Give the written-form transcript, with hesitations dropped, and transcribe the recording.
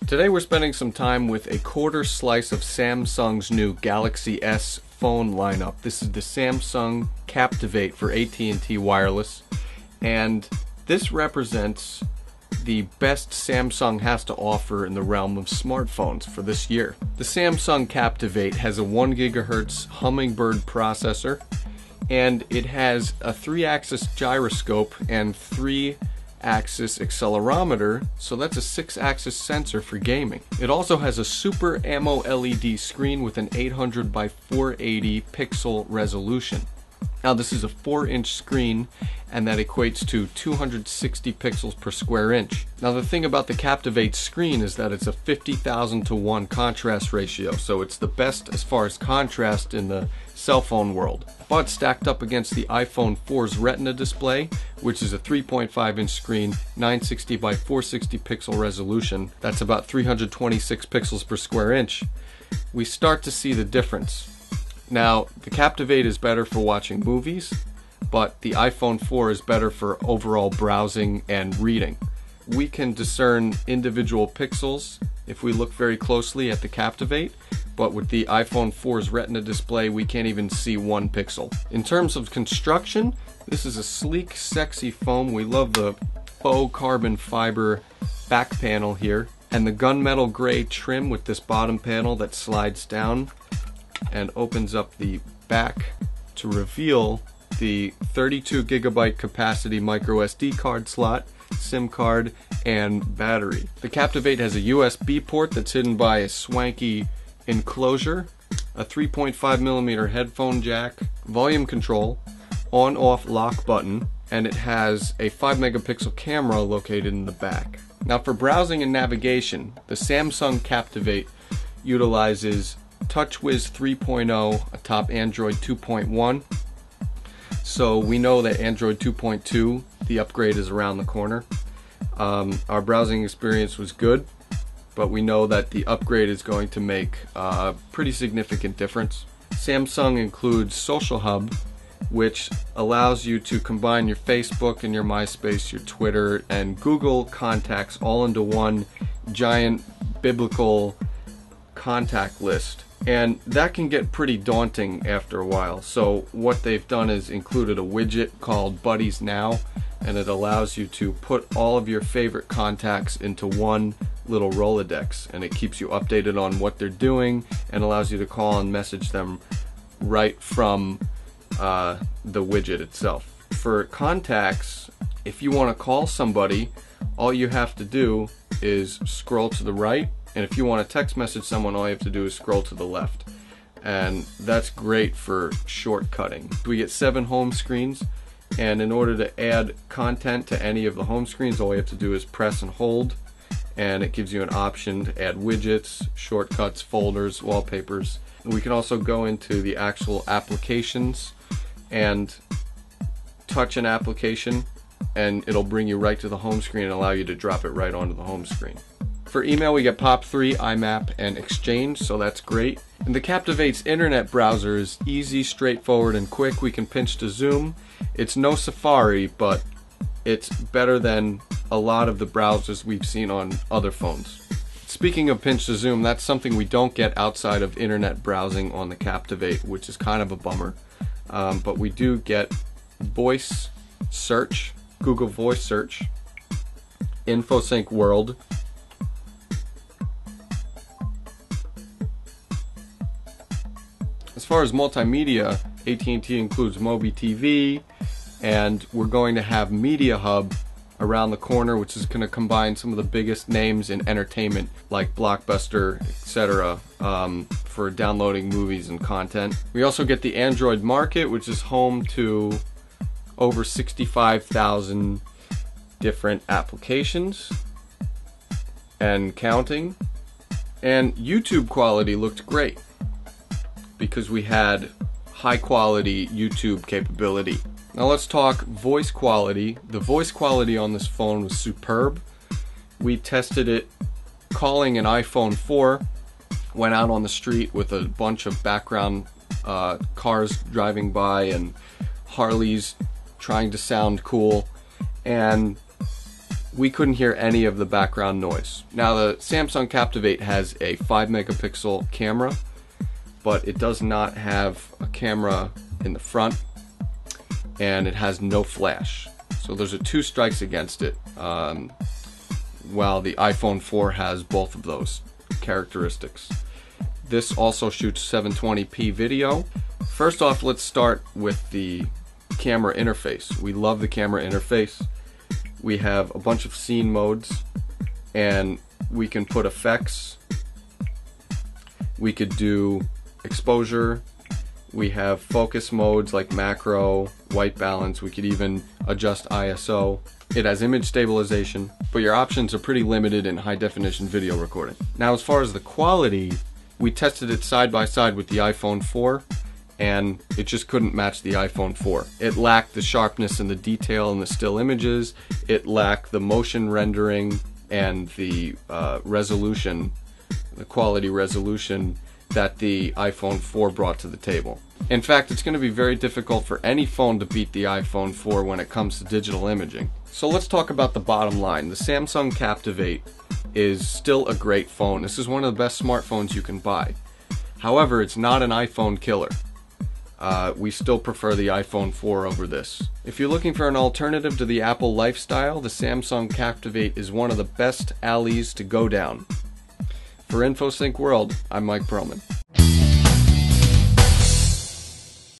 Today we're spending some time with a quarter slice of Samsung's new Galaxy S phone lineup. This is the Samsung Captivate for AT&T Wireless, and this represents the best Samsung has to offer in the realm of smartphones for this year. The Samsung Captivate has a 1 GHz Hummingbird processor, and it has a 3-axis gyroscope and 3-axis accelerometer, so that's a 6-axis sensor for gaming. It also has a Super AMOLED screen with an 800 by 480 pixel resolution. Now this is a 4-inch screen, and that equates to 260 pixels per square inch. Now the thing about the Captivate screen is that it's a 50,000 to 1 contrast ratio, so it's the best as far as contrast in the cell phone world. But stacked up against the iPhone 4's Retina display, which is a 3.5-inch screen, 960 by 460 pixel resolution, that's about 326 pixels per square inch, we start to see the difference. Now, the Captivate is better for watching movies, but the iPhone 4 is better for overall browsing and reading. We can discern individual pixels if we look very closely at the Captivate, but with the iPhone 4's Retina display, we can't even see 1 pixel. In terms of construction, this is a sleek, sexy phone. We love the faux carbon fiber back panel here, and the gunmetal gray trim with this bottom panel that slides down and opens up the back to reveal the 32 gigabyte capacity micro SD card slot, SIM card, and battery. The Captivate has a USB port that's hidden by a swanky enclosure, a 3.5mm headphone jack, volume control, on-off lock button, and it has a 5 megapixel camera located in the back. Now for browsing and navigation, the Samsung Captivate utilizes TouchWiz 3.0 atop Android 2.1. So we know that Android 2.2, the upgrade is around the corner. Our browsing experience was good, but we know that the upgrade is going to make a pretty significant difference. Samsung includes Social Hub, which allows you to combine your Facebook and your MySpace, your Twitter, and Google contacts all into one giant biblical contact list. And that can get pretty daunting after a while. So what they've done is included a widget called Buddies Now, and it allows you to put all of your favorite contacts into one little Rolodex, and it keeps you updated on what they're doing and allows you to call and message them right from the widget itself. For contacts, if you want to call somebody, all you have to do is scroll to the right, and if you want to text message someone, all you have to do is scroll to the left. And that's great for shortcutting. We get 7 home screens, and in order to add content to any of the home screens, all you have to do is press and hold, and it gives you an option to add widgets, shortcuts, folders, wallpapers. And we can also go into the actual applications and touch an application, and it'll bring you right to the home screen and allow you to drop it right onto the home screen. For email, we get POP3, IMAP, and Exchange, so that's great. And the Captivate's internet browser is easy, straightforward, and quick. We can pinch to zoom. It's no Safari, but it's better than a lot of the browsers we've seen on other phones. Speaking of pinch to zoom, that's something we don't get outside of internet browsing on the Captivate, which is kind of a bummer. But we do get voice search, Google Voice Search, InfoSync World, as far as multimedia, AT&T includes Mobi TV, and we're going to have Media Hub around the corner, which is going to combine some of the biggest names in entertainment, like Blockbuster, etc., for downloading movies and content. We also get the Android market, which is home to over 65,000 different applications and counting. And YouTube quality looked great, because we had high quality YouTube capability. Now let's talk voice quality. The voice quality on this phone was superb. We tested it calling an iPhone 4, went out on the street with a bunch of background cars driving by and Harleys trying to sound cool, and we couldn't hear any of the background noise. Now the Samsung Captivate has a 5 megapixel camera, but it does not have a camera in the front, and it has no flash. So those are two strikes against it, while the iPhone 4 has both of those characteristics. This also shoots 720p video. First off, let's start with the camera interface. We love the camera interface. We have a bunch of scene modes, and we can put effects. We could do exposure. We have focus modes like macro, white balance. We could even adjust ISO. It has image stabilization, but your options are pretty limited in high definition video recording. Now, as far as the quality, we tested it side by side with the iPhone 4, and it just couldn't match the iPhone 4. It lacked the sharpness and the detail in the still images. It lacked the motion rendering and the resolution, the quality resolution that the iPhone 4 brought to the table. In fact, it's going to be very difficult for any phone to beat the iPhone 4 when it comes to digital imaging. So let's talk about the bottom line. The Samsung Captivate is still a great phone. This is one of the best smartphones you can buy. However, it's not an iPhone killer. We still prefer the iPhone 4 over this. If you're looking for an alternative to the Apple lifestyle, the Samsung Captivate is one of the best alleys to go down. For InfoSync World, I'm Mike Perlman.